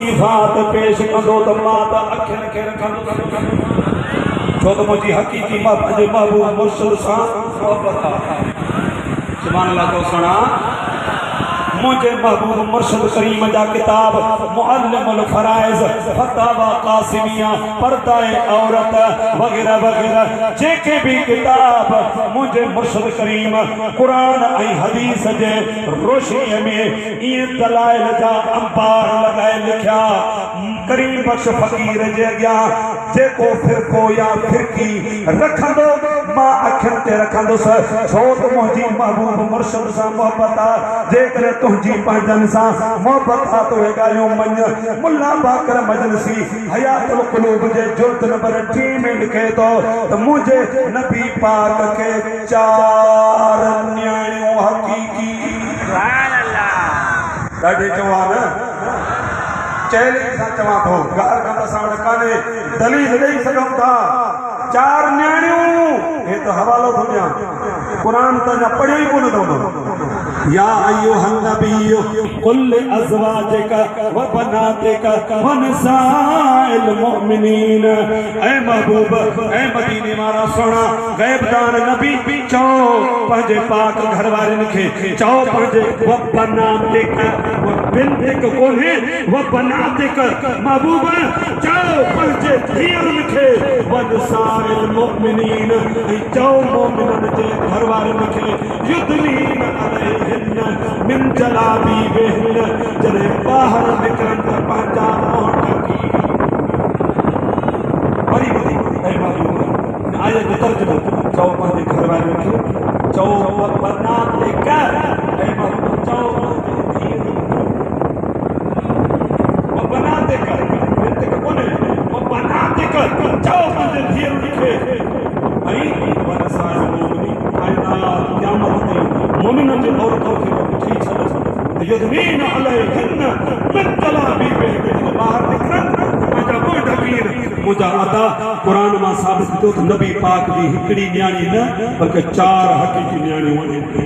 ज़ात पेश कंदो त मां त अखियुनि खे रखंदो छो त मुंहिंजी हक़ीक़ी मां पंहिंजे महबूब मुर्शिद सां मोहबत आहे। सुभान अल्लाह तो सुणा मुझे महबूब मुर्शिद करीम जा किताब मुअल्लिमुल फराइज़ फतावा कासिमिया पर्दाए औरत वगैरह वगैरह जेके भी किताब मुझे मुर्शिद करीम कुरान ऐं हदीस जे रोशनी में ये दलाइल जा अंपार लगाए लिखा करीम बख्श फकीर जे अॻियां जेको फिरको या फिरकी रखंदो मां अखियुनि ते रखंदुसि छो त मुंहिंजी महबूब मुर्शिद सां मोहबत आहे। जेकॾहिं तुंहिंजी पंहिंजनि सां मोहबत आहे तो ॻाल्हियूं मञ। मुल्ला बाकर मजलिसी हयातुल क़ुलूब जे जुल्द नंबर 3 में लिखे थो त मुंहिंजे नबी पाक खे 4 न्याणियूं हक़ीक़ी सुभान अल्लाह ॾाढे जवान चैलेंज सां चवां थो गार खां असां वटि कान्हे दलील ॾेई सघूं था 4 न्याणियूं हे त हवालो थो ॾियां कुरान त अञा पढ़ियो ई कोन अथव। या अय्युहन नबी कुल अज़वाजिका व बनातिका व निसाइल मुमिनीन ऐ महबूब ऐ मदीने वारा सोना गैबदान नबी चओ पंहिंजे पाक घर वारनि खे चओ पंहिंजे व बनातिका व बिनतिक कोन्हे व बनातिका महबूब चओ पंहिंजे धीअरुनि खे व निसाइल मुमिनीन ऐं चओ मोमिननि जे घर वारनि खे युदनीन अलैहिन मिन जलाबीबिहिन जॾहिं ॿाहिरि निकिरनि त पंहिंजा मुंहुं ढकी वरी ऐं महबूब आयत जो तर्जुमो चओ पंहिंजे घर वारनि खे चओ बनातिका ऐं महबूब चओ बनातिका बिनतिक कोन्हे वो बनातिका चओ पंहिंजे धीअरुनि खे ऐं वनसाइल मुमिनीन काइनात क़यामत ताईं मोमिननि जे औरतों खे वठी छॾनि युदनीन अलैहिन मिन जलाबीबिहिन ॿाहिरि निकिरनि पंहिंजा मुंहुं ढकीनि। मुंहिंजा अदा क़ुरान मां साबित थियो त नबी पाक जी हिकिड़ी न्याणी न बल्कि 4 हक़ीक़ी न्याणियूं आहिनि।